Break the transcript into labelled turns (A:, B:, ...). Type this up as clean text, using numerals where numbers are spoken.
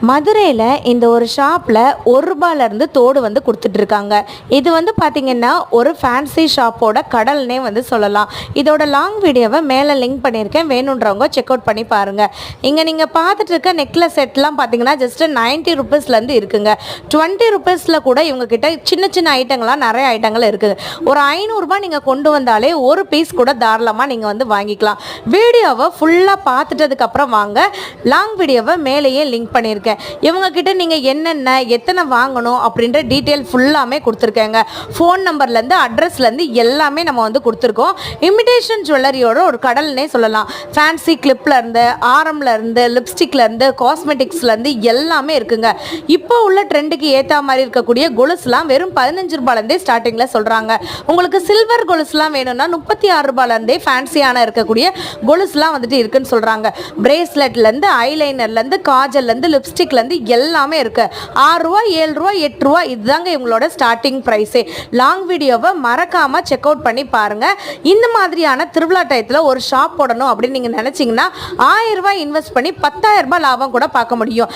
A: மதுரையில் இந்த ஒரு ஷாப்பில் ரூபாயிலேருந்து தோடு வந்து கொடுத்துட்ருக்காங்க. இது வந்து பார்த்திங்கன்னா ஒரு ஃபேன்சி ஷாப்போட கடல்னே வந்து சொல்லலாம். இதோட லாங் வீடியோவை மேலே லிங்க் பண்ணியிருக்கேன், வேணுன்றவங்க செக் அவுட் பண்ணி பாருங்கள். இங்கே நீங்கள் பார்த்துட்டு இருக்க நெக்லஸ் செட்லாம் பார்த்தீங்கன்னா ஜஸ்ட்டு 90 ருபீஸ்லேருந்து இருக்குங்க. 20 ருபீஸில் கூட இவங்கக்கிட்ட சின்ன சின்ன ஐட்டங்கள்லாம் நிறைய ஐட்டங்கள் இருக்குது. ஒரு 500 நீங்கள் கொண்டு வந்தாலே ஒரு பீஸ் கூட தாராளமாக நீங்கள் வந்து வாங்கிக்கலாம். வீடியோவை ஃபுல்லாக பார்த்துட்டதுக்கப்புறம் வாங்க, லாங் வீடியோவை மேலேயே லிங்க் பண்ணியிருக்கேன். இவங்க கிட்ட நீங்கள் என்னென்ன எத்தனை வாங்கணும் அப்படின்ற டீட்டெயில் ஃபுல்லாமே கொடுத்துருக்கேங்க. ஃபோன் நம்பர்லேருந்து அட்ரஸ்லேருந்து எல்லாமே நம்ம வந்து கொடுத்துருக்கோம். இமிடேஷன் ஜுவல்லரியோட ஒரு கடல்னே சொல்லலாம். ஃபேன்சி கிளிப்லேருந்து, ஆரம்லேருந்து, லிப்ஸ்டிக்லேருந்து, காஸ்மெட்டிக்ஸ்லேருந்து எல்லாமே இருக்குங்க. இப்போ உள்ள ட்ரெண்டுக்கு ஏற்ற மாதிரி இருக்கக்கூடிய கொலுசுலாம் வெறும் 15 ரூபாயிலேருந்தே ஸ்டார்டிங்கில் சொல்கிறாங்க. உங்களுக்கு சில்வர் கொலுசுலாம் வேணும்னா 36 ரூபாயிலேருந்தே ஃபேன்சியான இருக்கக்கூடிய கொலுசுலாம் வந்துட்டு இருக்குன்னு சொல்கிறாங்க. பிரேஸ்லெட்லேருந்து, ஐலைனர்லேருந்து, காஜல்லேருந்து, லிப்ஸ்டிக்லேருந்து எல்லாமே இருக்குது. 6 ரூபா, 7 ரூபா, 8 ரூபா, இதுதாங்க இவங்களோட ஸ்டார்டிங் ப்ரைஸே. லாங் வீடியோவை மறக்காமல் செக் அவுட் பண்ணி பாருங்கள். இந்த மாதிரியான திருவிழா டயத்தில் ஒரு ஷாப் போடணும் அப்படின்னு நீங்கள் நினச்சிங்கன்னா 1000 ரூபாய் இன்வெஸ்ட் பண்ணி 10,000 ரூபாய் லாபம் கூட பார்க்க முடியும்.